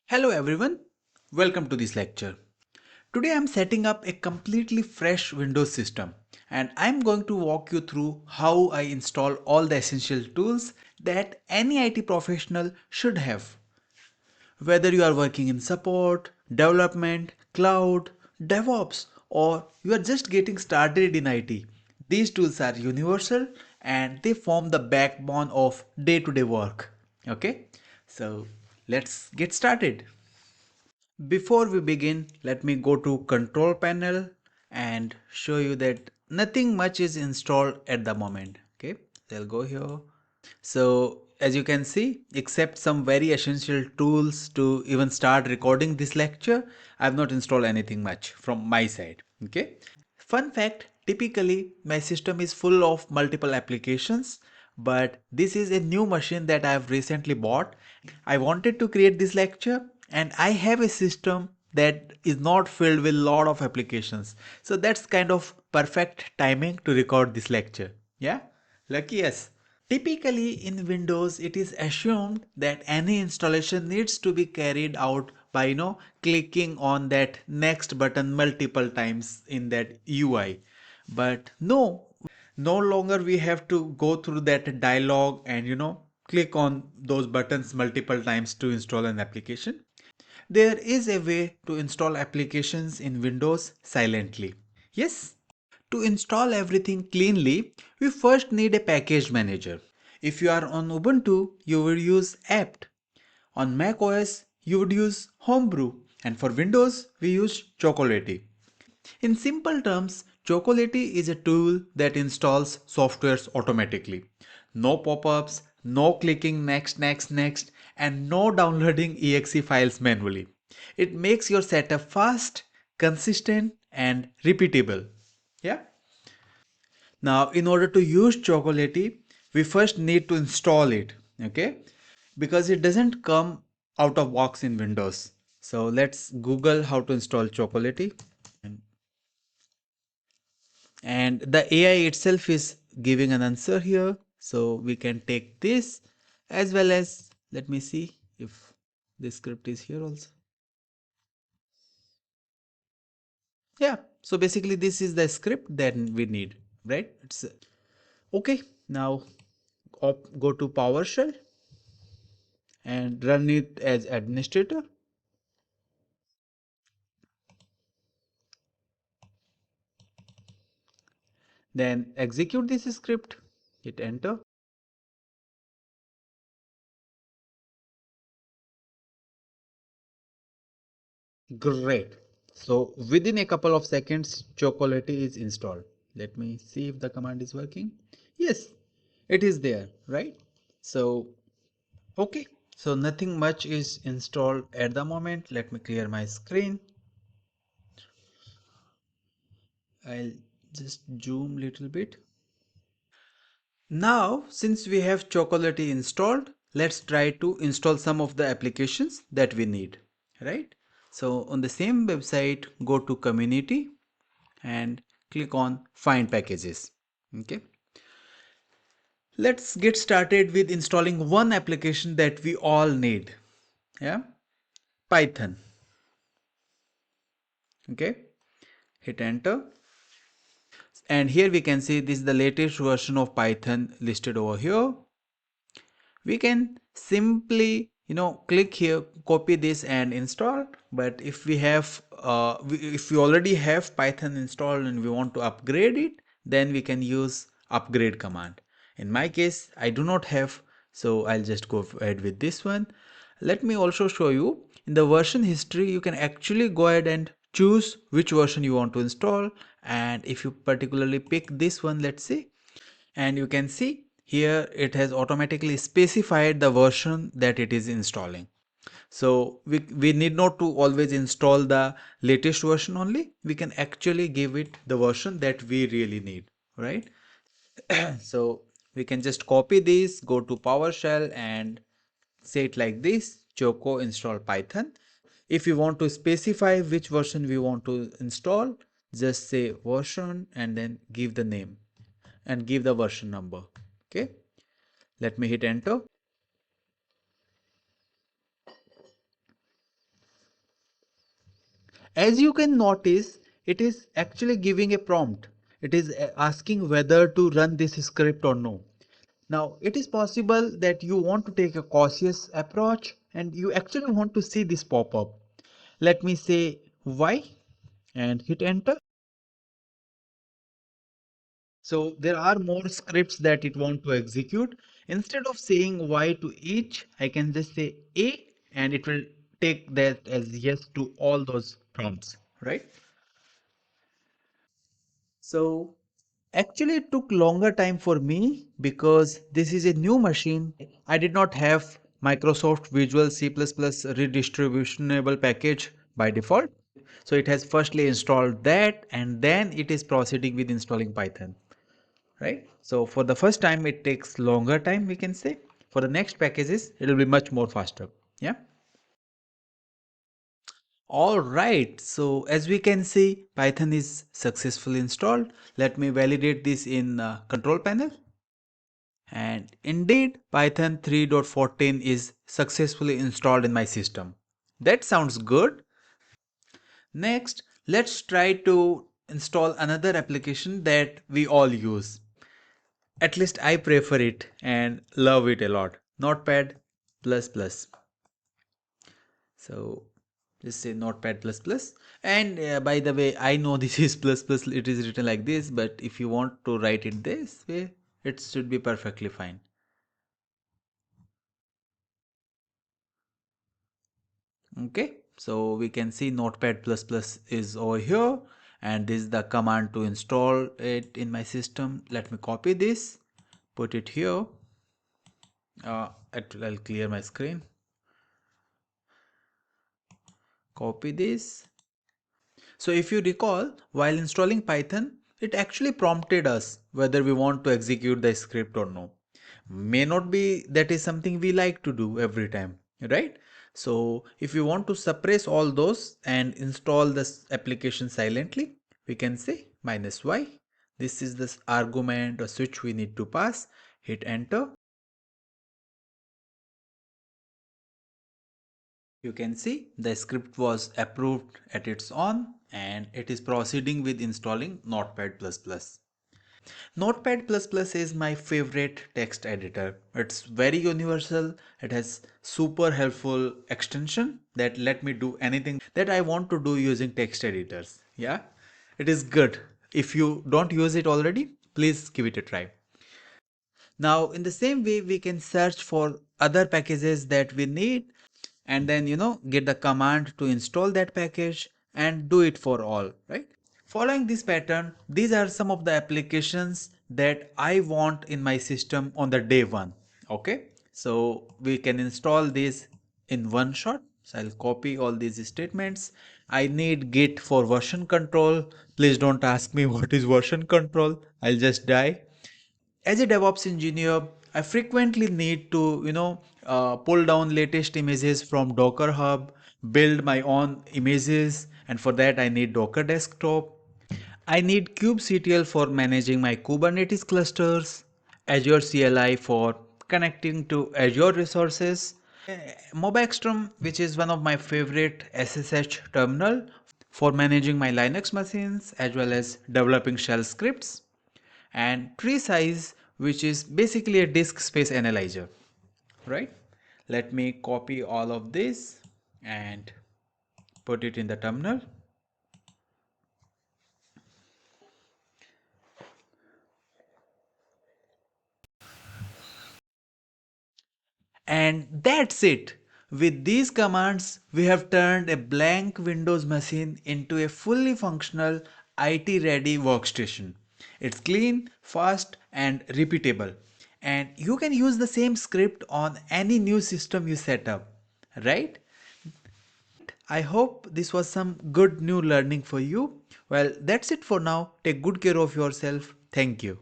Hello everyone, welcome to this lecture. Today I'm setting up a completely fresh Windows system and I'm going to walk you through how I install all the essential tools that any IT professional should have. Whether you are working in support, development, cloud, DevOps, or you are just getting started in IT, these tools are universal and they form the backbone of day-to-day work. Okay, so let's get started. Before we begin, let me go to control panel and show you that nothing much is installed at the moment. Okay, so I'll go here. So as you can see, except some very essential tools to even start recording this lecture, I've not installed anything much from my side. Okay. Fun fact, typically my system is full of multiple applications, but this is a new machine that I have recently bought. I wanted to create this lecture and I have a system that is not filled with a lot of applications. So that's kind of perfect timing to record this lecture. Yeah, lucky us. Typically in Windows, it is assumed that any installation needs to be carried out by clicking on that next button multiple times in that UI. But no longer we have to go through that dialog and click on those buttons multiple times to install an application. There is a way to install applications in Windows silently. Yes, to install everything cleanly, we first need a package manager. If you are on Ubuntu, you will use apt. On Mac OS, you would use Homebrew. And for Windows, we use Chocolatey. In simple terms, Chocolatey is a tool that installs softwares automatically. No pop-ups, no clicking next, and no downloading exe files manually. It makes your setup fast, consistent, and repeatable. Yeah. Now, in order to use Chocolatey, we first need to install it, okay? Because it doesn't come out of box in Windows. So let's Google how to install Chocolatey. And the AI itself is giving an answer here. So we can take this as well as, let me see if the script is here also. Yeah, so basically this is the script that we need, right? It's okay. Now go to PowerShell and run it as administrator. Then execute this script, hit enter. Great. So within a couple of seconds, Chocolatey is installed. Let me see if the command is working. Yes, it is there, right? So, okay. So nothing much is installed at the moment. Let me clear my screen. I'll just zoom little bit. Now, since we have Chocolatey installed, let's try to install some of the applications that we need, right? So on the same website, go to community and click on find packages. Okay. Let's get started with installing one application that we all need. Yeah. Python. Okay. Hit enter. And here we can see this is the latest version of Python listed over here. We can simply click here, copy this and install. But if we have if we already have Python installed and we want to upgrade it, then we can use upgrade command. In my case I do not have, so I'll just go ahead with this one. Let me also show you in the version history. You can actually go ahead and choose which version you want to install, and if you particularly pick this one, let's say, and you can see here it has automatically specified the version that it is installing. So we need not to always install the latest version only. We can actually give it the version that we really need, right? So we can just copy this, go to PowerShell and say it like this: Choco install Python. If you want to specify which version we want to install, just say version and then give the name and give the version number. Okay, let me hit enter. As you can notice, it is actually giving a prompt. It is asking whether to run this script or no. Now, it is possible that you want to take a cautious approach and you actually want to see this pop up. Let me say why and hit enter. So there are more scripts that it want to execute. Instead of saying Y to each, I can just say A and it will take that as yes to all those prompts, right? So actually it took longer time for me because this is a new machine. I did not have Microsoft Visual C++ redistributionable package by default. So it has firstly installed that and then it is proceeding with installing Python. Right? So for the first time it takes longer time, we can say. For the next packages it will be much more faster. Yeah. All right, so as we can see, Python is successfully installed. Let me validate this in control panel. And indeed, Python 3.14 is successfully installed in my system. That sounds good. Next, let's try to install another application that we all use. At least I prefer it and love it a lot. Notepad++. So just say Notepad++. And by the way, I know this is plus plus, it is written like this, but if you want to write it this way, it should be perfectly fine. Okay, so we can see Notepad++ is over here, and this is the command to install it in my system. Let me copy this, put it here. I'll clear my screen. Copy this. So if you recall, while installing Python, it actually prompted us whether we want to execute the script or no. May not be that is something we like to do every time, right? So if you want to suppress all those and install this application silently, we can say -y. This is this argument or switch we need to pass. Hit enter. You can see the script was approved at its own and it is proceeding with installing Notepad++. Notepad++ is my favorite text editor. It's very universal. It has super helpful extension that let me do anything that I want to do using text editors. Yeah, it is good. If you don't use it already, please give it a try. Now, in the same way, we can search for other packages that we need and then, get the command to install that package and do it for all, right? Following this pattern, these are some of the applications that I want in my system on the day one. Okay, so we can install this in one shot. So I'll copy all these statements. I need Git for version control. Please don't ask me what is version control. I'll just die. As a DevOps engineer, I frequently need to, pull down latest images from Docker Hub, build my own images, and for that I need Docker Desktop. I need kubectl for managing my Kubernetes clusters, Azure CLI for connecting to Azure resources, Mobextrum, which is one of my favorite SSH terminal for managing my Linux machines as well as developing shell scripts, and tree size, which is basically a disk space analyzer, right? Let me copy all of this and put it in the terminal. And that's it. With these commands, we have turned a blank Windows machine into a fully functional IT ready workstation. It's clean, fast, and repeatable. And you can use the same script on any new system you set up, right? I hope this was some good new learning for you. Well, that's it for now. Take good care of yourself. Thank you.